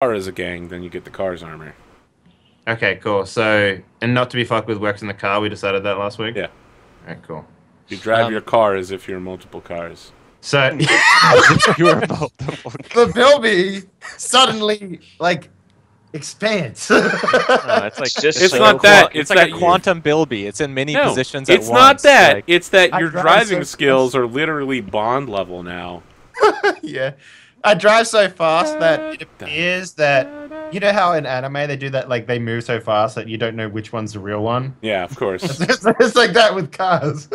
car as a gang, then you get the car's armor. Okay, cool. So, and not to be fucked with works in the car. We decided that last week. Yeah. Alright, cool. You drive your car as if you're multiple cars. So You are multiple. the Bilby suddenly like expands. No, it's like It's not that. It's It's like that a quantum Bilby. It's in many positions it's at not once. that. Like, It's that I your drive driving so skills are literally Bond level now. Yeah. I drive so fast that it appears that you know how in anime they do that, like they move so fast that you don't know which one's the real one. Yeah, of course. It's like that with cars.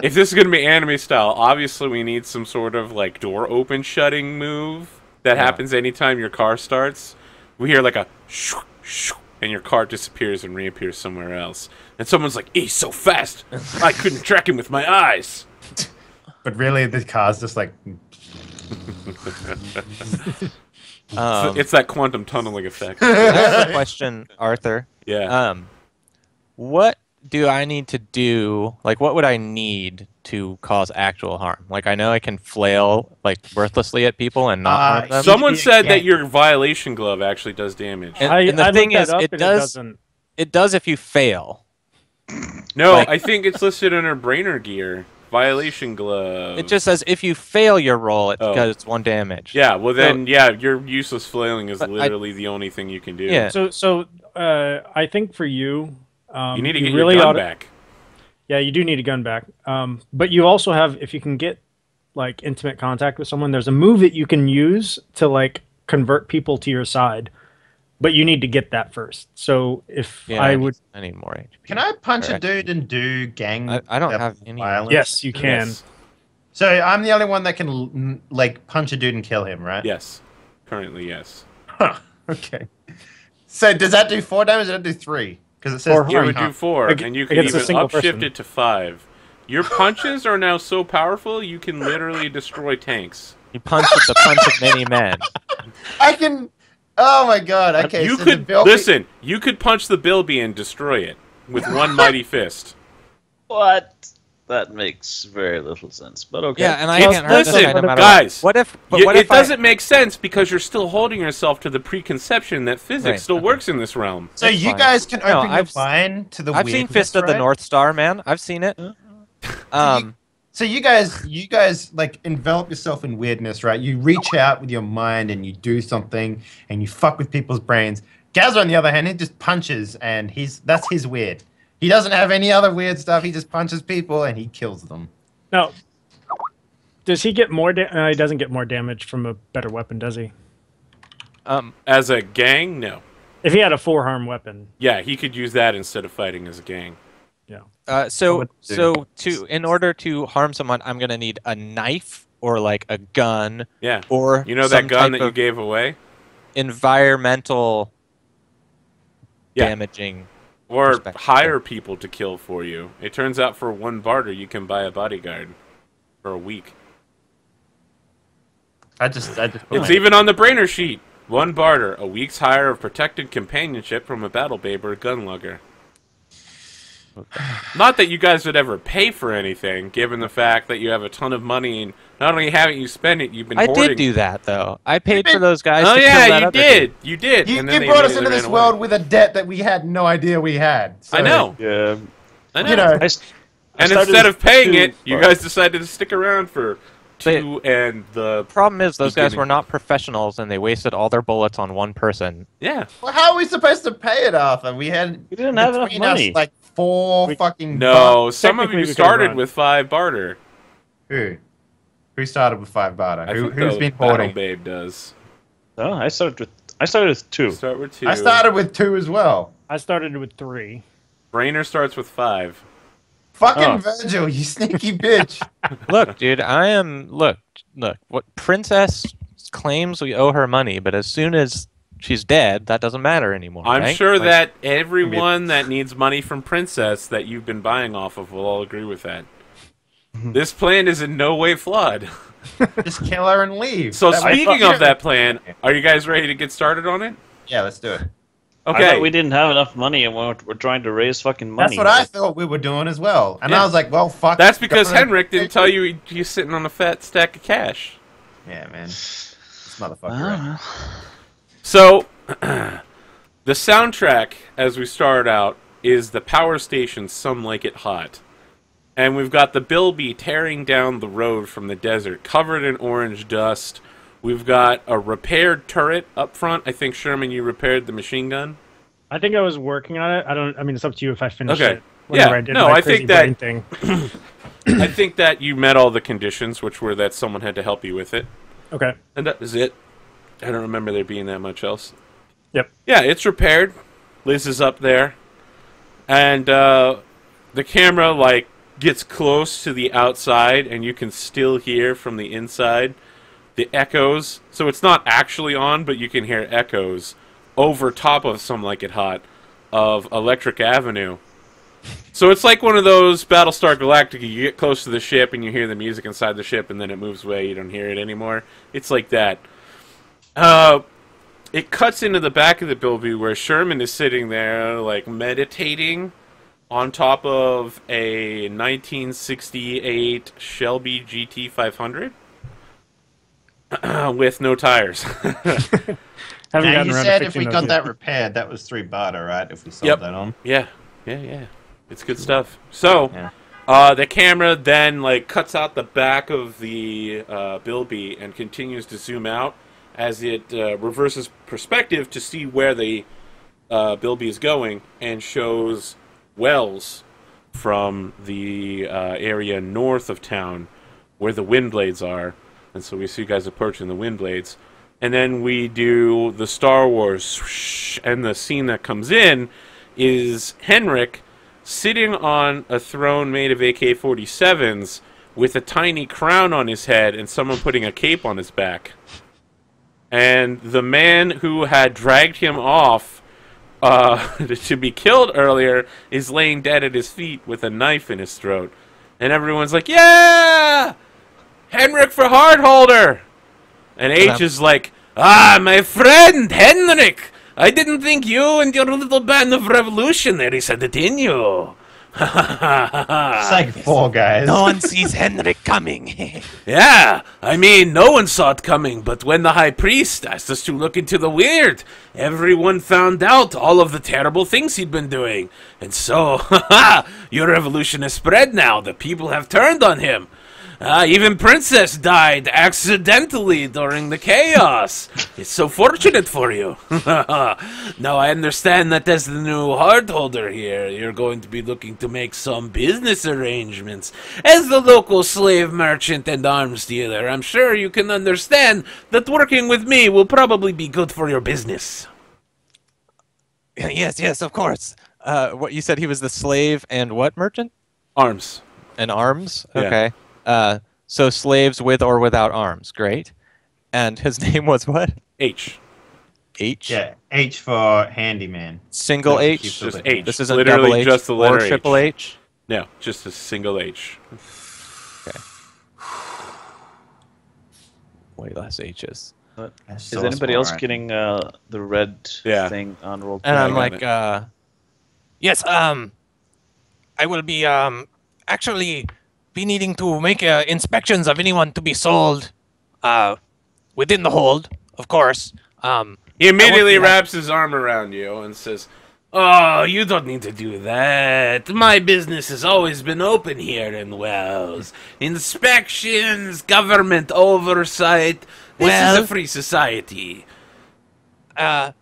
If this is gonna be anime style, obviously we need some sort of like door open shutting move that happens anytime your car starts. We hear like a shoo, shoo, and your car disappears and reappears somewhere else. And someone's like, "He's so fast, I couldn't track him with my eyes." But really, the car's just like. It's that quantum tunneling effect. I have a question, Arthur. Yeah. What do I need to do? Like, what would I need to cause actual harm? Like, I know I can flail like worthlessly at people and not harm them. Someone said that your violation glove actually does damage. And the thing is, it doesn't. It does if you fail. No, like- I think it's listed under brainer gear. Violation glove. It just says if you fail your roll, it does 1 damage. Yeah, well then, yeah, your useless flailing is But literally the only thing you can do. Yeah. So I think for you, you need to get really your gun back. Yeah, you do need a gun back. But you also have, if you can get like intimate contact with someone, there's a move that you can use to like convert people to your side. But you need to get that first. So if I need more HP. Can I punch a dude and do gang? I don't have any violence? Yes, you can. Yes. So I'm the only one that can like punch a dude and kill him, right? Yes. Currently, yes. Huh. Okay. So does that do 4 damage or does that do 3? Because it says You would do 4, and you can against a even single upshift person. it to 5. Your punches are now so powerful, you can literally destroy tanks. You punch with the punch of many men. I can. Oh my god. Okay. You so could the Bilby- listen. You could punch the Bilby and destroy it with one mighty fist. What? That makes very little sense, but okay. Yeah, and I can't hurt this Listen, guy no matter guys. what. What It if doesn't make sense because you're still holding yourself to the preconception that physics still works in this realm. So you guys can open your mind to the I've seen weirdness, Fist of the right? North Star, man. I've seen it. So you guys like envelop yourself in weirdness, right? You reach out with your mind and you do something and you fuck with people's brains. Gazza, on the other hand, he just punches and that's his weird. He doesn't have any other weird stuff. He just punches people and he kills them. Now, does he get more? He doesn't get more damage from a better weapon, does he? As a gang, no. If he had a 4-harm weapon. Yeah, he could use that instead of fighting as a gang. Yeah. In order to harm someone, I'm gonna need a knife or like a gun. Yeah. Or you know that gun that you gave away? Environmental damaging. Or hire people to kill for you. It turns out for 1 barter, you can buy a bodyguard for a week. It's even on the brainer sheet. 1 barter, a week's hire of protected companionship from a battle babe or a gun lugger. Not that you guys would ever pay for anything, given the fact that you have a ton of money, and not only haven't you spent it, you've been hoarding. I did do that, though. I paid for those guys Oh to kill yeah, that you other did. dude. You did. You And then they brought us into immediately this ran world away. with a debt that we had no idea we had. So, I know. Yeah. I know. You know. And instead of paying it, you guys decided to stick around for 2 and the problem is those guys beginning. were not professionals and they wasted all their bullets on 1 person. Yeah. Well, how are we supposed to pay it, Arthur? We didn't have enough between money. us, like 4 fucking. No, bucks. some of Technically, you we could've started run. with 5 barter. Who? Who started with 5 barter? I think Who's the been Battle hoarding? Babe does. No, I started with 2. Start with 2. I started with 2 as well. I started with 3. Brainer starts with 5. Fucking Virgil, you sneaky bitch. Look, dude, look, what Princess claims we owe her money, but as soon as she's dead, that doesn't matter anymore. I'm right? sure Like, that everyone that needs money from Princess that you've been buying off of will all agree with that. This plan is in no way flawed. Just kill her and leave. So That way- speaking of that plan, are you guys ready to get started on it? Yeah, let's do it. I Okay. thought we didn't have enough money and we're trying to raise fucking money. That's what I thought we were doing as well. And Yeah. I was like, well, fuck. That's because government- Henrik didn't tell you he's sitting on a fat stack of cash. Yeah, man. This motherfucker. I don't Right? know. So, the soundtrack, as we start out, is the power station Some Like It Hot. And we've got the Bilby tearing down the road from the desert, covered in orange dust. We've got a repaired turret up front. I think, Sherman, you repaired the machine gun. I think I was working on it. I mean, it's up to you if I finish Okay. it. Whenever I did my crazy brain thing. I think that you met all the conditions, which were that someone had to help you with it. Okay. And that was it. I don't remember there being that much else. Yep. Yeah, it's repaired. Liz is up there. And the camera, like, gets close to the outside, and you can still hear from the inside the echoes. So it's not actually on, but you can hear echoes over top of Some Like It Hot of Electric Avenue. So it's like one of those Battlestar Galactica. You get close to the ship and you hear the music inside the ship, and then it moves away. You don't hear it anymore. It's like that. It cuts into the back of the Bilby where Sherman is sitting there, like, meditating on top of a 1968 Shelby GT 500 with no tires. Now, you said if we got that repaired, that was $3 barter, right? If we sold that on. Yeah. It's good stuff. So, the camera then, like, cuts out the back of the Bilby and continues to zoom out as it reverses perspective to see where the Bilby is going, and shows wells from the area north of town where the wind blades are. And so we see you guys approaching the wind blades. And then we do the Star Wars, and the scene that comes in is Henrik sitting on a throne made of AK-47s with a tiny crown on his head and someone putting a cape on his back. And the man who had dragged him off to be killed earlier is laying dead at his feet with a knife in his throat. And everyone's like, yeah! Henrik for Hardholder! And H is like, my friend, Henrik! I didn't think you and your little band of revolutionaries had it in you. It's like four guys. No one sees Henrik coming. Yeah, I mean, no one saw it coming, but when the High Priest asked us to look into the weird, everyone found out all of the terrible things he'd been doing. And so, your revolution has spread now. The people have turned on him. Even Princess died accidentally during the chaos. It's so fortunate for you. Now I understand that as the new Hardholder here, you're going to be looking to make some business arrangements. As the local slave merchant and arms dealer, I'm sure you can understand that working with me will probably be good for your business. Yes, of course. What you said, he was the slave and what merchant? Arms. And arms? Yeah. Okay. So slaves with or without arms. Great. And his name was what? H. H? Yeah, H for handyman. Single No, H? Just H. This isn't Literally double H just the letter or triple H? No, just a single H. Okay. Way less H's. Is anybody else getting the red thing on roll? And I'm like, yes, I will be actually be needing to make inspections of anyone to be sold within the hold, of course. He immediately wraps his arm around you and says, "Oh, you don't need to do that. My business has always been open here in Wells. Inspections, government oversight. This is a free society."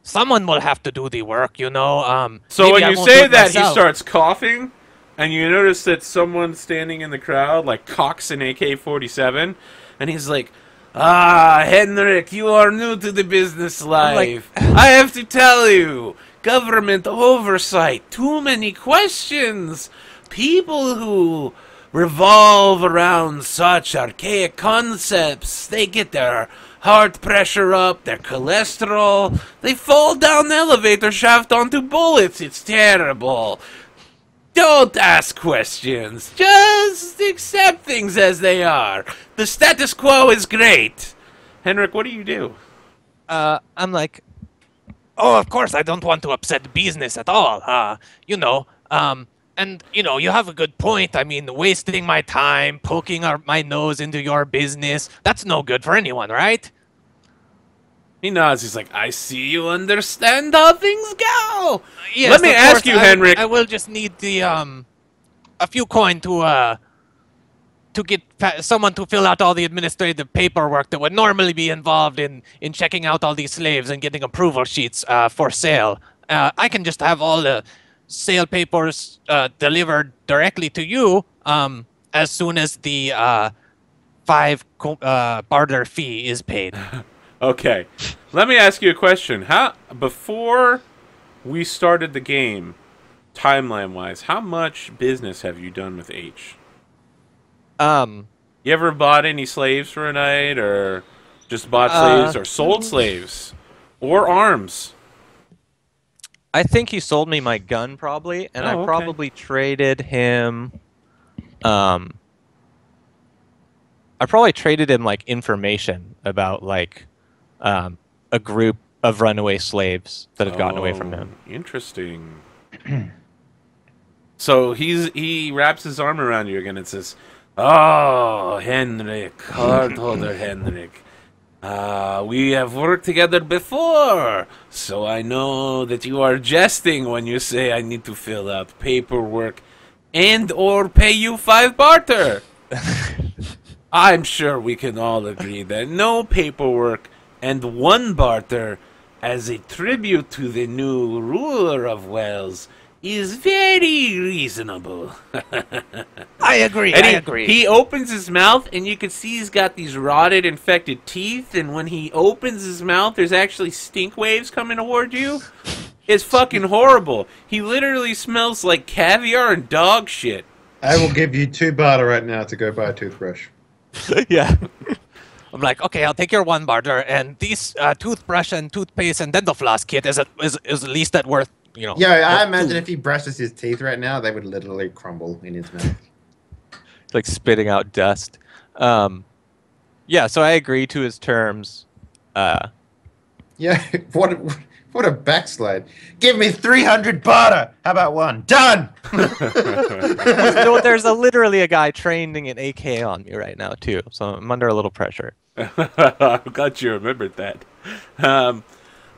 Someone will have to do the work, you know. So maybe when I you won't do say it that, he myself. starts coughing, and you notice that someone standing in the crowd, like, cocks an AK-47, and he's like, Henrik, you are new to the business life. I have to tell you, government oversight, too many questions. People who revolve around such archaic concepts, they get their heart pressure up, their cholesterol, they fall down the elevator shaft onto bullets. It's terrible. Don't ask questions. Just accept things as they are. The status quo is great. Henrik, what do you do? I'm like, oh, of course, I don't want to upset business at all. You know, and, you know, you have a good point. I mean, wasting my time, poking my nose into your business, that's no good for anyone, right? He nods. He's like, I see you understand how things go. Yes, Let me of ask course, you, Henrik. I will just need the a few coin to get someone to fill out all the administrative paperwork that would normally be involved in checking out all these slaves and getting approval sheets for sale. I can just have all the sale papers delivered directly to you as soon as the barter fee is paid. Okay. Let me ask you a question. Before we started the game, timeline-wise, how much business have you done with H? You ever bought any slaves for a night, or just bought slaves, or sold slaves, or arms? I think he sold me my gun probably, and I probably traded him. I probably traded him like information about like a group of runaway slaves that had gotten away from him. Interesting. So he wraps his arm around you again and says, "Oh, Henrik, cardholder Henrik. We have worked together before, so I know that you are jesting when you say I need to fill out paperwork and or pay you 5 barter. I'm sure we can all agree that no paperwork and 1 barter as a tribute to the new ruler of Wales is very reasonable." I agree. And I agree. He opens his mouth, and you can see he's got these rotted, infected teeth. And when he opens his mouth, there's actually stink waves coming toward you. It's fucking horrible. He literally smells like caviar and dog shit. I will give you 2 barter right now to go buy a toothbrush. Yeah. I'm like, okay, I'll take your 1 barter, and these toothbrush and toothpaste and dental floss kit is at least that worth, you know. Yeah, I imagine if he brushes his teeth right now, they would literally crumble in his mouth. Like spitting out dust. Yeah, so I agree to his terms. Yeah, what a backslide. Give me 300 barter. How about 1? Done. No, there's literally a guy training an AK on me right now too, so I'm under a little pressure. I'm glad you remembered that.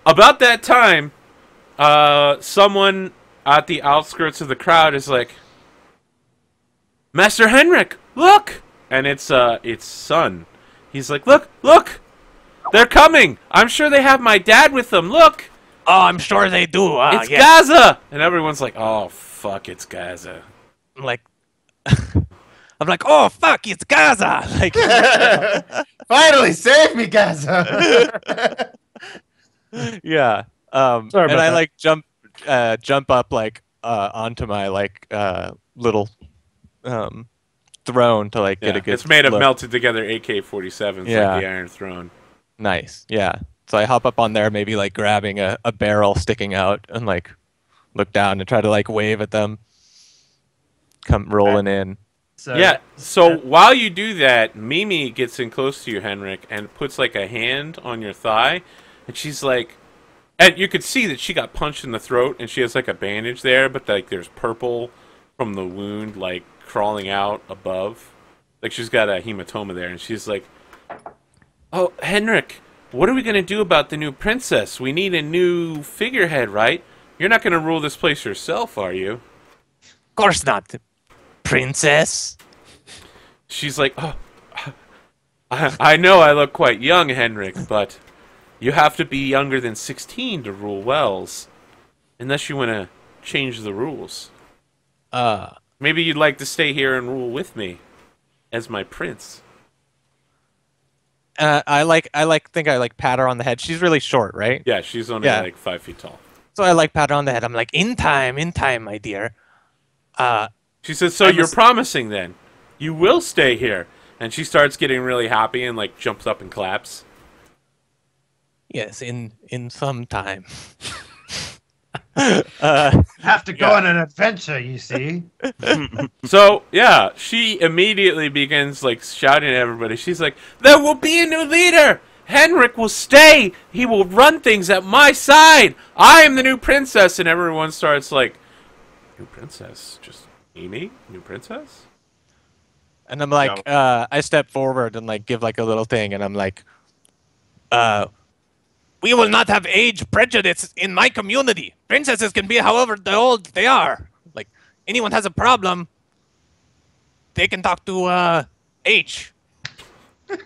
About that time, someone at the outskirts of the crowd is like, "Master Henrik, look!" And it's son. He's like, "Look! They're coming! I'm sure they have my dad with them, look!" Oh, I'm sure they do. It's yeah. Gaza! And everyone's like, "Oh, fuck, it's Gaza." I'm like, oh fuck, it's Gaza! Like, Finally, save me, Gaza. Yeah. Sorry about and I that. like jump up like onto my like little throne to like get a good It's made of look. melted together AK-47s, Yeah. like the Iron Throne. Nice. Yeah. So I hop up on there, maybe like grabbing a barrel sticking out and like look down and try to like wave at them. Come rolling in. So while you do that, Mimi gets in close to you, Henrik, and puts like a hand on your thigh, and she's like, and you could see that she got punched in the throat, and she has like a bandage there, but like there's purple from the wound like crawling out above, like she's got a hematoma there, and she's like, "Oh, Henrik, what are we gonna do about the new princess? We need a new figurehead, right? You're not gonna rule this place yourself, are you?" of course not, princess. She's like, "Oh, I know I look quite young, Henrik, but you have to be younger than 16 to rule Wells, unless you want to change the rules. Maybe you'd like to stay here and rule with me as my prince." I think I pat her on the head. She's really short, right? Yeah, she's only like 5 feet tall. So I like pat her on the head. I'm like, in time, my dear. She says, "So you're promising then? You will stay here?" And she starts getting really happy and like jumps up and claps. Yes, in some time. Have to go on an adventure, you see. So, yeah, she immediately begins, like, shouting at everybody. She's like, "There will be a new leader! Henrik will stay! He will run things at my side! I am the new princess!" And everyone starts, like, "New princess? Just Amy? New princess?" And I'm like, I step forward and like give like a little thing, and I'm like, We will not have age prejudice in my community. Princesses can be however old they are. Like, anyone has a problem, they can talk to H. I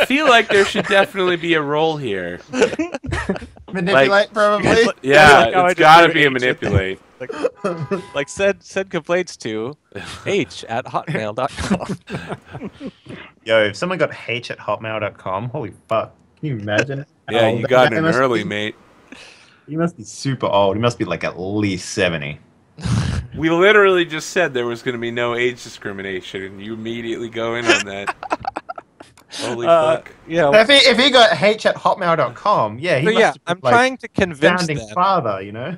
feel like there should definitely be a role here. Manipulate, probably. Yeah, like how I it's just got to threw be a H at manipulate. Like send complaints to h@hotmail.com. Yo, if someone got h@hotmail.com, holy fuck. Can you imagine? Yeah, how you old got that in must early, be? mate. He must be super old. He must be like at least 70. We literally just said there was going to be no age discrimination, and you immediately go in on that. Holy fuck. Yeah. If he got h@hotmail.com, yeah, he So must yeah, have been, I'm like, trying to convince founding them father, you know?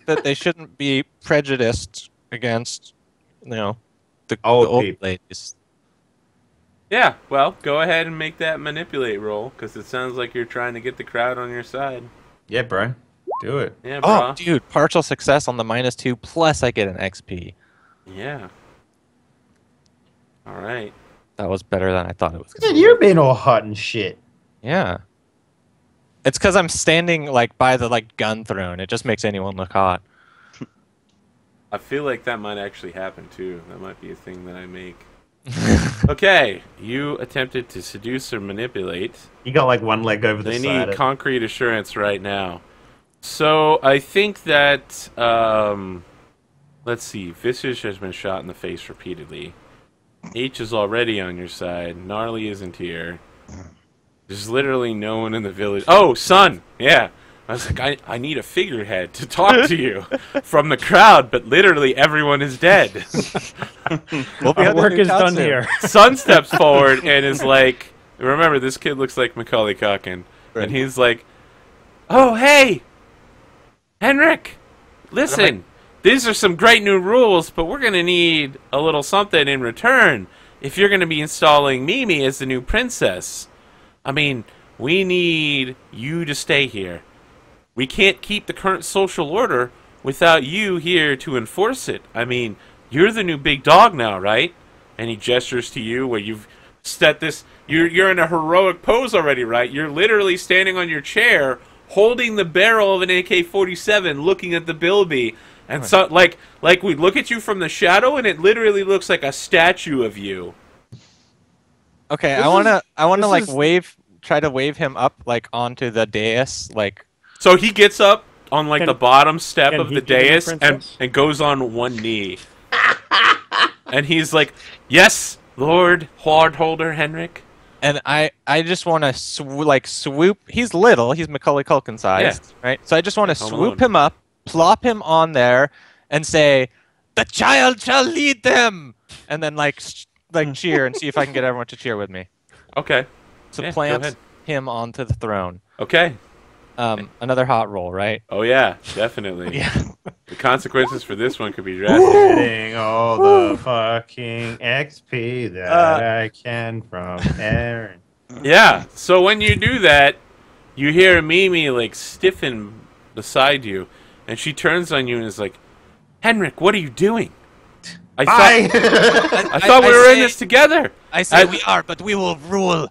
that they shouldn't be prejudiced against, the Old old people. ladies. Yeah, well, go ahead and make that manipulate roll, because it sounds like you're trying to get the crowd on your side. Yeah, bro. Do it. Yeah, bro. Oh, dude, partial success on the -2, plus I get an XP. Yeah. All right. That was better than I thought it was gonna Dude, be. you're being all hot and shit. Yeah. It's because I'm standing like by the gun throne. It just makes anyone look hot. I feel like that might actually happen, too. That might be a thing that I make. Okay, you attempted to seduce or manipulate. You got like one leg over the They side. need concrete assurance right now. So I think that let's see. Visage has been shot in the face repeatedly. H is already on your side. Gnarly isn't here. There's literally no one in the village. Oh, Sun! Yeah. I was like, I need a figurehead to talk to you from the crowd, but literally everyone is dead. We'll be Our on the work new is town done soon. here. Sun steps forward and is like, remember, this kid looks like Macaulay Culkin. Right. And he's like, oh, hey! Henrik! Listen, these are some great new rules, but we're going to need a little something in return if you're going to be installing Mimi as the new princess. I mean, we need you to stay here. We can't keep the current social order without you here to enforce it. I mean, you're the new big dog now, right? And he gestures to you where you've set this... You're in a heroic pose already, right? You're literally standing on your chair, holding the barrel of an AK-47, looking at the bilby. And so, like we look at you from the shadow, and it literally looks like a statue of you. Okay, This I wanna is- try to wave him up onto the dais, So he gets up on the bottom step can of he the be the dais princess? and goes on one knee. And he's like, yes, Lord Holder Henrik. and I just want to swoop. He's little. He's Macaulay Culkin sized, right? So I just want to Home swoop Alone. him up, plop him on there, and say, "The child shall lead them," and then cheer and see if I can get everyone to cheer with me. Okay. To Yeah, go plant ahead. him onto the throne. Okay. Another hot roll, right? Oh, yeah, definitely. Yeah. The consequences for this one could be drastic. Getting all the fucking XP that I can from Aaron. Yeah, so when you do that, you hear Mimi, stiffen beside you, and she turns on you and is like, Henrik, what are you doing? I Bye! thought we I were in say- this together. I say we are, but we will rule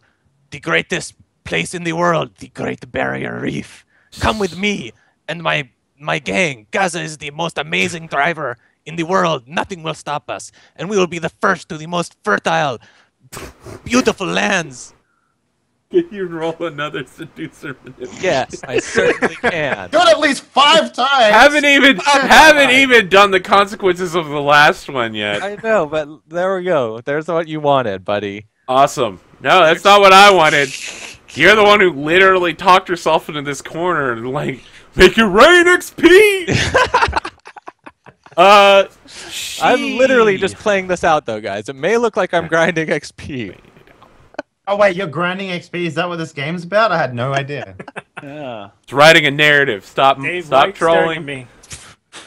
the greatest place in the world, the Great Barrier Reef. Come with me and my gang. Gaza is the most amazing driver in the world. Nothing will stop us. And we will be the first to the most fertile, beautiful lands. Can you roll another seducer manipulation? Yes, I certainly can. Do it at least 5 times! Haven't even done the consequences of the last one yet. I know, but there we go. There's what you wanted, buddy. Awesome. No, that's not what I wanted. You're the one who literally talked yourself into this corner and make it rain XP. I'm literally just playing this out, though, guys. It may look like I'm grinding XP. Oh, wait, you're grinding XP? Is that what this game's about? I had no idea. Yeah. It's writing a narrative. Stop Dave, why are you staring at trolling. me.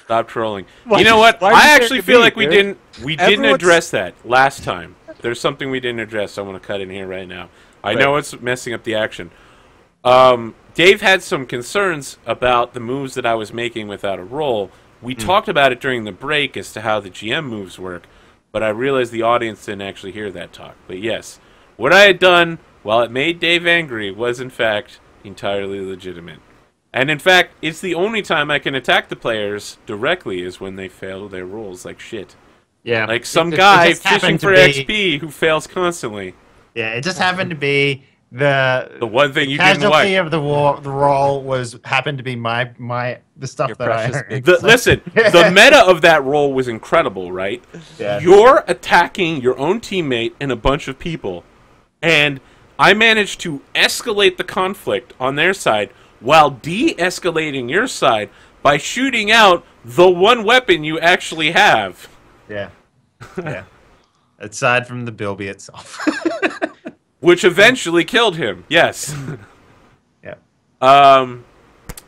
Stop trolling. Why You know you- what? why are you I staring actually at feel me, like we dude? didn't Everyone's- address that last time. There's something we didn't address. So I'm going to cut in here right now. I know it's messing up the action. Dave had some concerns about the moves that I was making without a roll. We talked about it during the break as to how the GM moves work, but I realized the audience didn't actually hear that talk. But yes, what I had done, while it made Dave angry, was in fact entirely legitimate. And in fact, it's the only time I can attack the players directly is when they fail their rolls like shit. Yeah. Like some It guy just happened fishing to for be- XP who fails constantly. Yeah, it just happened to be the one thing you didn't casualty like. of the roll happened to be the stuff Your that I precious earned. big Listen, the meta of that roll was incredible, right? Yeah. You're attacking your own teammate and a bunch of people, and I managed to escalate the conflict on their side while de-escalating your side by shooting out the one weapon you actually have. Yeah. Yeah. Aside from the Bilby itself. Which eventually killed him, yes. Yeah.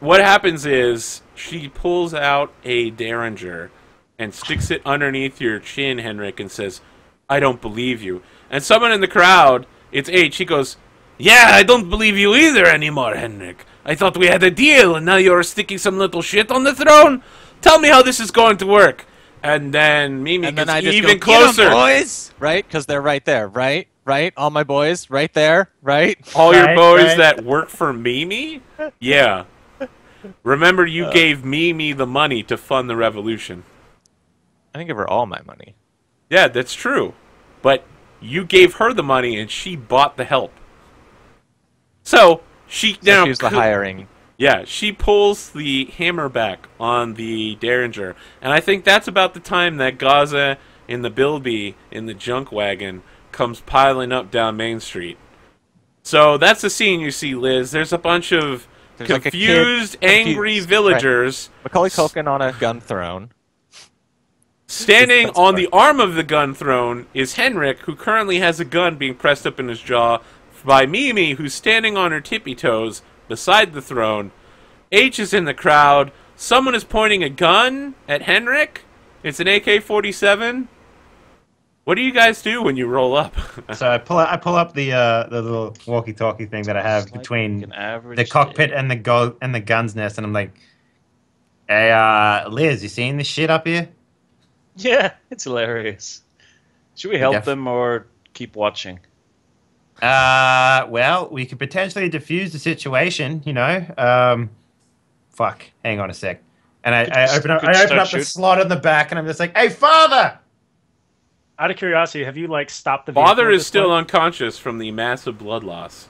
What happens is she pulls out a Derringer and sticks it underneath your chin, Henrik, and says, "I don't believe you." And someone in the crowd, it's H, he goes, "Yeah, I don't believe you either anymore, Henrik. I thought we had a deal, and now you're sticking some little shit on the throne? Tell me how this is going to work." And then Mimi And then gets I just even go, "Get 'em, closer. boys!" Right? Because they're right there, right? Right? All my boys, right there, right? All your Right, boys right. that work for Mimi? Yeah. Remember, you gave Mimi the money to fund the revolution. I didn't give her all my money. Yeah, that's true. But you gave her the money and she bought the help. So, she So now... she was the hiring. Yeah, she pulls the hammer back on the Derringer. And I think that's about the time that Gaza in the Bilby, in the junk wagon, comes piling up down Main Street. So that's the scene you see, Liz. There's a bunch of There's like a kid confused, angry confused, villagers Macaulay Culkin on a gun throne. standing That's on fine. the arm of the gun throne is Henrik, who currently has a gun being pressed up in his jaw by Mimi, who's standing on her tippy toes beside the throne. H is in the crowd. Someone is pointing a gun at Henrik. It's an AK-47. What do you guys do when you roll up? So I pull up the little walkie-talkie thing that I have It's like between an average the cockpit day. and the gun's nest, and I'm like, "Hey, Liz, you seeing this shit up here?" Yeah, it's hilarious. Should we help Def- them or keep watching? Well, we could potentially defuse the situation, you know. Fuck. Hang on a sec. And I open up the shoot. slot in the back, and I'm just like, "Hey, father!" Out of curiosity, have you like stopped the vehicle? Father at is this still point? unconscious from the massive blood loss.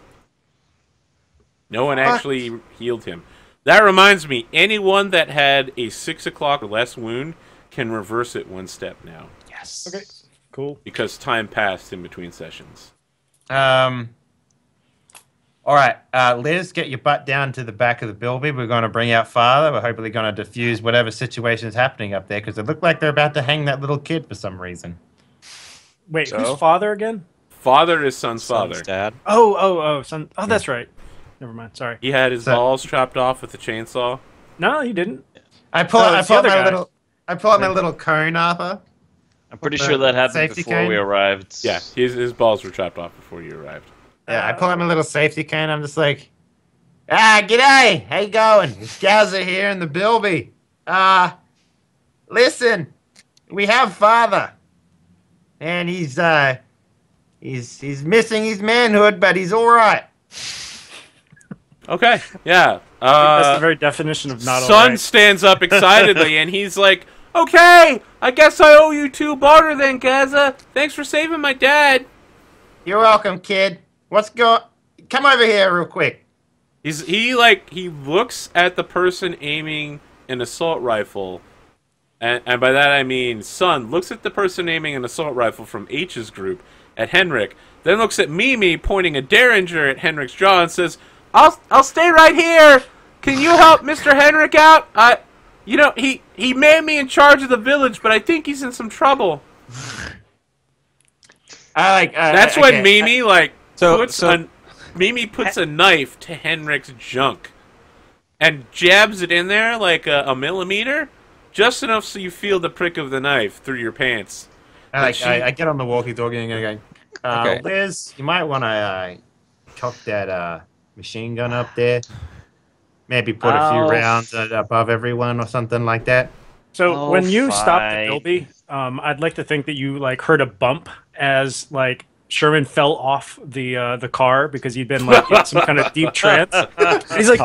No one actually healed him. That reminds me, anyone that had a 6 o'clock or less wound can reverse it one step now. Yes. Okay, cool. Because time passed in between sessions. All right, Liz, get your butt down to the back of the Bilby. We're going to bring out father. We're hopefully going to defuse whatever situation is happening up there, because it looked like they're about to hang that little kid for some reason. Wait, So? who's father again? Father is son's father. Son's dad. Oh, son. Oh, that's right. Never mind. Sorry. He had his So- balls chopped off with a chainsaw. No, he didn't. I pull No, out it's the other guy. my little cone, Arthur. I'm pretty the sure that happened safety before cane? we arrived. Yeah, his balls were chopped off before you arrived. Yeah, I pull out my little safety cane. I'm just like, g'day. How you going? It's Gaza here in the Bilby. Listen, we have father, and he's missing his manhood, but he's all right. Okay, yeah. That's the very definition of not Son alright. stands up excitedly, and he's like, "Okay, I guess I owe you 2 barter then, Gaza. Thanks for saving my dad." You're welcome, kid. Come over here real quick. He looks at the person aiming an assault rifle, and by that I mean Son looks at the person aiming an assault rifle from H's group at Henrik, then looks at Mimi pointing a Derringer at Henrik's jaw and says, "I'll stay right here. Can you help Mr. Henrik out? He made me in charge of the village, but I think he's in some trouble." That's when Mimi Mimi puts a knife to Henrik's junk and jabs it in there like a millimeter, just enough so you feel the prick of the knife through your pants. I get on the walkie-talkie and I go, Okay. Liz, you might want to cock that machine gun up there. Maybe put a few rounds above everyone or something like that. So Oh, when you stopped the fine. Bilby, I'd like to think that you like heard a bump as like Sherman fell off the car because he'd been like in some kind of deep trance. He's like,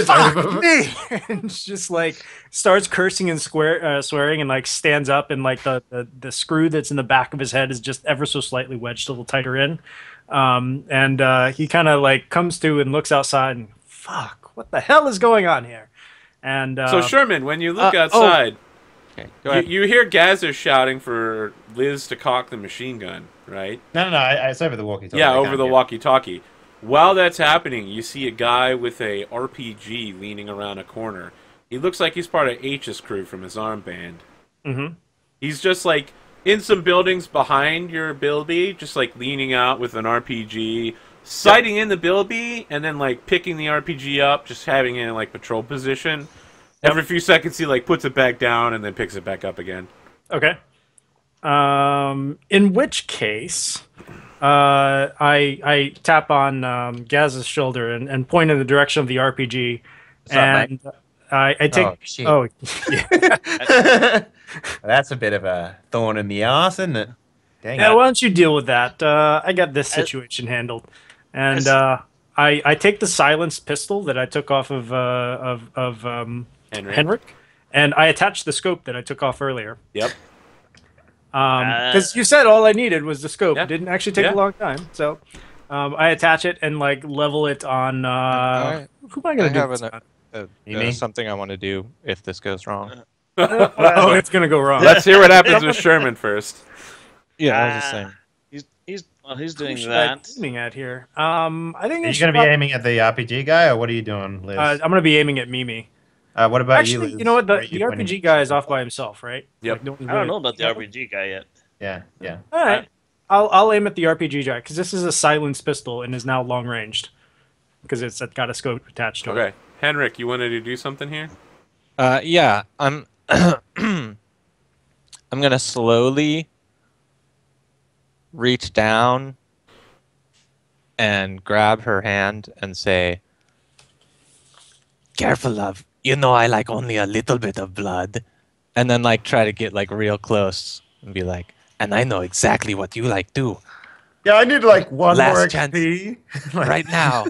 "Fuck me!" and just like starts cursing and swearing, and like stands up, and like the screw that's in the back of his head is just ever so slightly wedged a little tighter in. And he kind of like comes to and looks outside, and fuck, what the hell is going on here? And so Sherman, when you look outside. You hear Gazer shouting for Liz to cock the machine gun, right? No. It's over the walkie-talkie. Yeah, over the walkie-talkie. While that's happening, you see a guy with a RPG leaning around a corner. He looks like he's part of H's crew from his armband. Mm-hmm. He's just like in some buildings behind your Bilby, just like leaning out with an RPG, sighting in the Bilby, and then like picking the RPG up, just having it in like patrol position. Every few seconds, he like puts it back down and then picks it back up again. Okay. In which case, I tap on Gaz's shoulder and point in the direction of the RPG, and I take. Oh, shit. Oh, yeah. That's a bit of a thorn in the ass, isn't it? Dang Yeah, it. why don't you deal with that? I got this situation handled, and I take the silenced pistol that I took off of Henrik, and I attach the scope that I took off earlier. Yep. Because you said all I needed was the scope. Yeah. It didn't actually take a long time. So I attach it and like level it on. Who am I going to do? There's something I want to do if this goes wrong. Oh, it's going to go wrong. Let's hear what happens with Sherman first. Yeah, I was just saying. He's doing Who should that. I be aiming at here? I think Are you going to be aiming at the RPG guy, or what are you doing, Liz? I'm going to be aiming at Mimi. What about Actually, you, Liz? you know what? Where The are you pointing? RPG guy is off by himself, right? Yep. Like, I don't know about the RPG guy yet. Yeah. All right. I'll aim at the RPG guy because this is a silenced pistol and is now long ranged because it's got a scope attached to it. Okay, Henrik, you wanted to do something here? Yeah, I'm. I'm gonna slowly reach down and grab her hand and say, "Careful, love. You know I like only a little bit of blood." And then like try to get like real close and be like, "And I know exactly what you like too. Yeah, I need like one Last more chance. XP. Right now,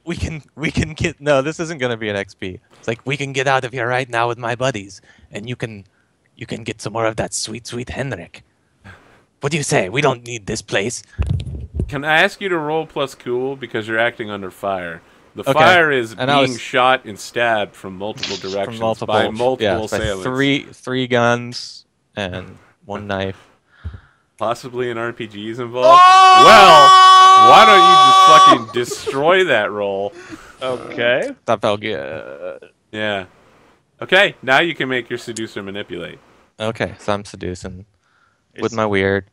we can get no. This isn't gonna be an XP. It's like we can get out of here right now with my buddies, and you can get some more of that sweet Henrik. What do you say? We don't need this place." Can I ask you to roll plus cool because you're acting under fire? The Okay. fire is And I being was- shot and stabbed from multiple directions From by multiple yeah, by assailants. three guns and one knife. Possibly an RPG's involved. Well, why don't you just fucking destroy that roll? Okay. That felt good. Yeah. Okay, now you can make your seducer manipulate. Okay, so I'm seducing with my weird.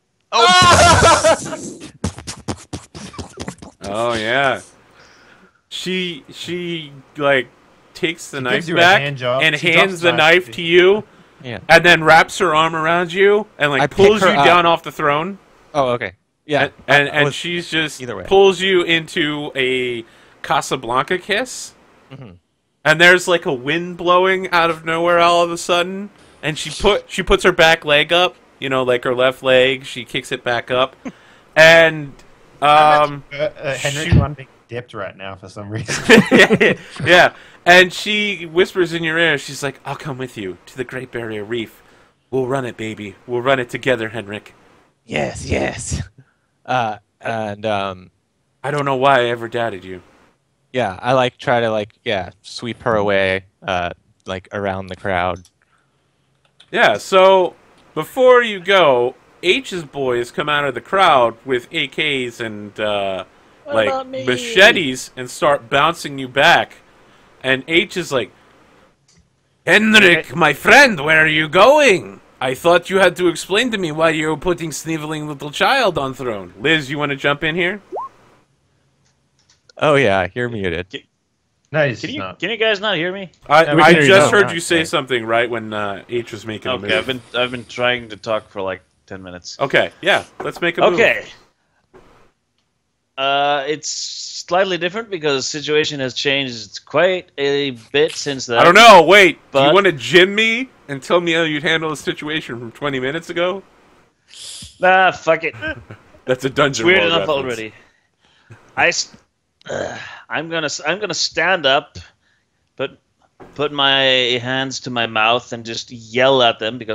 Oh yeah. She like takes the knife gives you a back hand job. and She hands drops the knife. knife to you, Yeah. and then wraps her arm around you and I like pick pulls you her up. down off the throne. Oh, okay. Yeah. And she's just either way. pulls you into a Casablanca kiss. Mhm. And there's like a wind blowing out of nowhere all of a sudden, and she puts her back leg up, you know, like her left leg. She kicks it back up, and Henrik one being dipped right now for some reason. yeah, and she whispers in your ear. She's like, "I'll come with you to the Great Barrier Reef. We'll run it, baby. We'll run it together, Henrik." Yes. And I don't know why I ever doubted you. yeah, I like try to like sweep her away, like around the crowd. Yeah, so before you go, H's boys come out of the crowd with AKs and like about me? machetes and start bouncing you back. And H is like, "Henrik, my friend, where are you going? I thought you had to explain to me why you were putting sniveling little child on throne." Liz, you want to jump in here? Oh yeah, you're muted. No, he's Can you not. can you guys not hear me? I we can hear you just now. heard you say something right when H was making a Okay, move. I've been trying to talk for like 10 minutes. Okay, yeah, let's make a move. Okay. It's slightly different because the situation has changed quite a bit since then. I don't know. Wait, do you But- want to gym me and tell me how you'd handle the situation from 20 minutes ago? Nah, fuck it. That's a dungeon Weird world enough reference. already. I'm gonna stand up, put my hands to my mouth, and just yell at them because